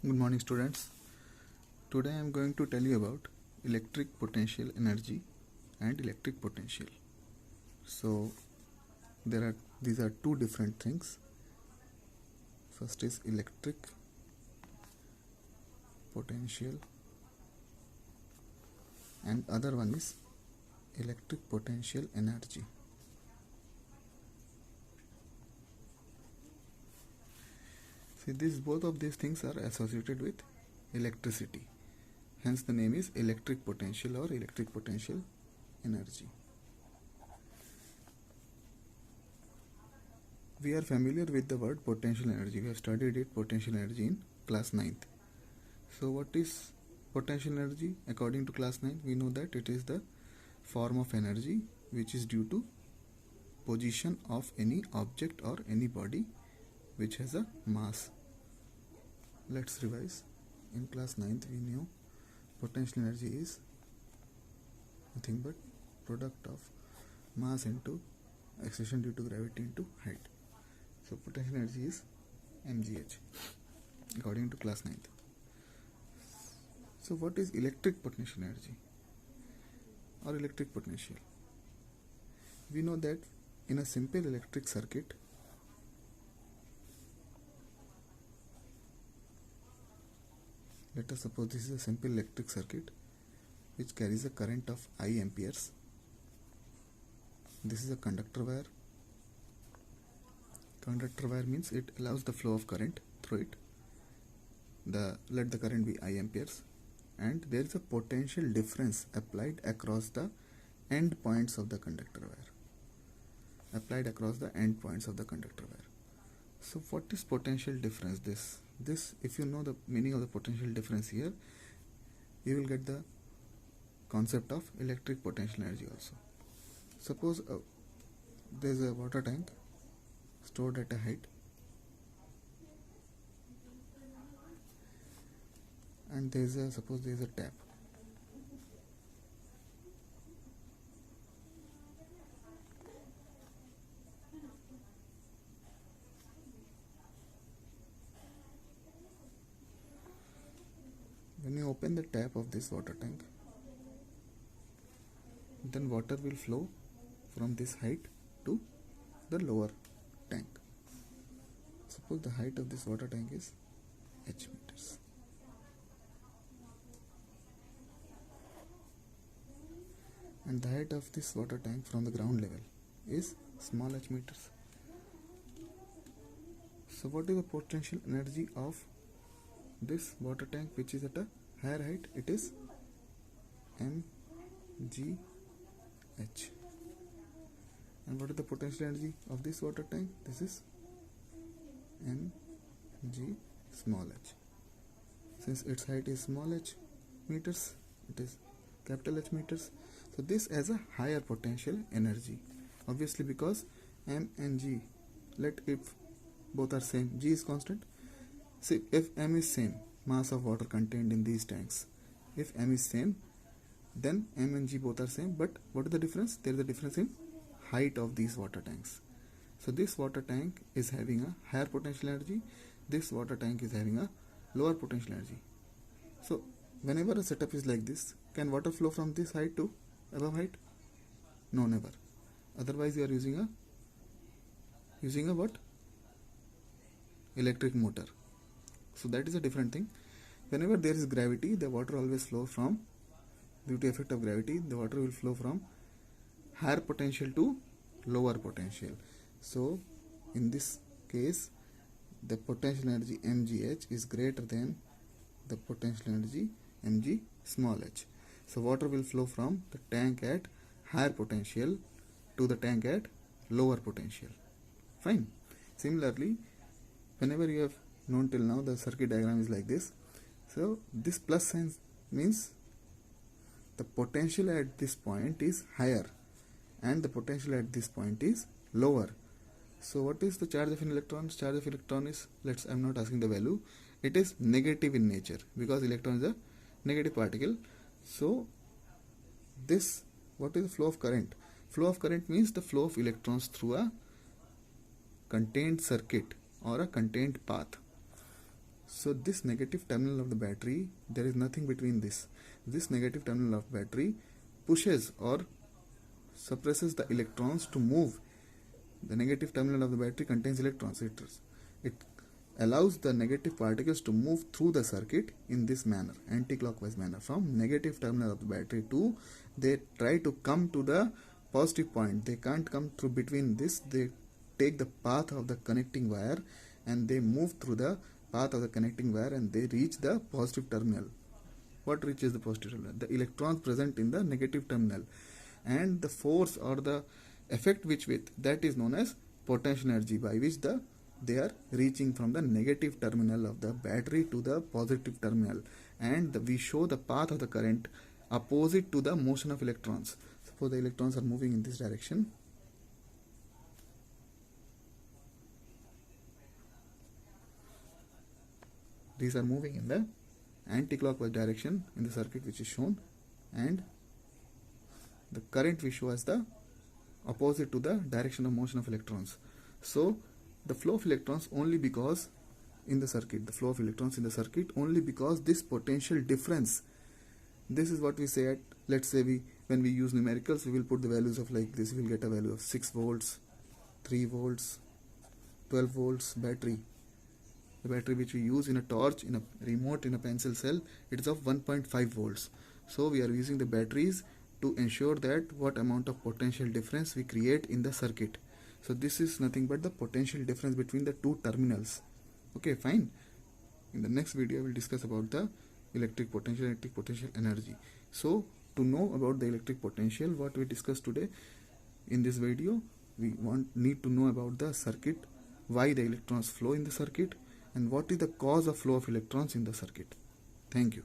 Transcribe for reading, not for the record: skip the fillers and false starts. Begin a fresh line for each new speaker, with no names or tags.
Good morning, students. Today I am going to tell you about electric potential energy and electric potential. So these are two different things. First is electric potential and other one is electric potential energy. See, both of these things are associated with electricity. Hence the name is electric potential or electric potential energy. We are familiar with the word potential energy. We have studied it, potential energy, in class 9th. So what is potential energy? According to class 9, we know that it is the form of energy which is due to position of any object or any body which has a mass. Let's revise. In class 9th we knew potential energy is nothing but product of mass into acceleration due to gravity into height. So potential energy is mgh according to class 9th. So what is electric potential energy or electric potential? We know that in a simple electric circuit, let us suppose this is a simple electric circuit which carries a current of I amperes. This is a conductor wire. Conductor wire means it allows the flow of current through it. Let the current be I amperes, and there is a potential difference applied across the end points of the conductor wire. So what is potential difference? This if you know the meaning of the potential difference here, you will get the concept of electric potential energy also. Suppose there is a water tank stored at a height, and suppose there is a tap. When you open the tap of this water tank, then water will flow from this height to the lower tank. Suppose the height of this water tank is h meters. And the height of this water tank from the ground level is small h meters. So what is the potential energy of this water tank which is at a higher height? It is mgh. And what is the potential energy of this water tank? This is mg small h. Since its height is small h meters, it is capital H meters. So this has a higher potential energy, obviously, because m and g, if both are same, g is constant. See, if m is same, mass of water contained in these tanks, if m is same, then m and g both are same. But what is the difference? There is a difference in height of these water tanks. So this water tank is having a higher potential energy, this water tank is having a lower potential energy. So whenever a setup is like this, can water flow from this height to above height? No, never. Otherwise you are using a what? Electric motor. So that is a different thing. Whenever there is gravity, the water always flows from, due to effect of gravity, the water will flow from higher potential to lower potential. So in this case, the potential energy mgh is greater than the potential energy mg small h. So water will flow from the tank at higher potential to the tank at lower potential. Fine. Similarly, whenever you have known till now, the circuit diagram is like this. So this plus sign means the potential at this point is higher and the potential at this point is lower. So what is the charge of an electron? Charge of electron is, I'm not asking the value, it is negative in nature because electron is a negative particle. So what is the flow of current? Flow of current means the flow of electrons through a contained circuit or a contained path. So this negative terminal of the battery, there is nothing between this. This negative terminal of battery pushes or suppresses the electrons to move. The negative terminal of the battery contains electrons. It allows the negative particles to move through the circuit in this manner, anti-clockwise manner. From negative terminal of the battery to, they try to come to the positive point. They can't come through between this. They take the path of the connecting wire and they move through the path of the connecting wire and they reach the positive terminal. What reaches the positive terminal? The electrons present in the negative terminal, and the force or the effect which with that is known as potential energy, by which they are reaching from the negative terminal of the battery to the positive terminal, and we show the path of the current opposite to the motion of electrons. Suppose the electrons are moving in this direction. These are moving in the anti-clockwise direction in the circuit which is shown, and the current we show as the opposite to the direction of motion of electrons. So the flow of electrons only because in the circuit, the flow of electrons in the circuit only because this potential difference. This is what we say at, let's say when we use numericals, we will put the values of like this. We will get a value of 6 volts, 3 volts, 12 volts battery. The battery which we use in a torch, in a remote, in a pencil cell, it is of 1.5 volts. So we are using the batteries to ensure that what amount of potential difference we create in the circuit. So this is nothing but the potential difference between the two terminals. Okay, fine. In the next video, I will discuss about the electric potential energy. So to know about the electric potential, what we discussed today in this video, we need to know about the circuit, why the electrons flow in the circuit, and what is the cause of flow of electrons in the circuit. Thank you.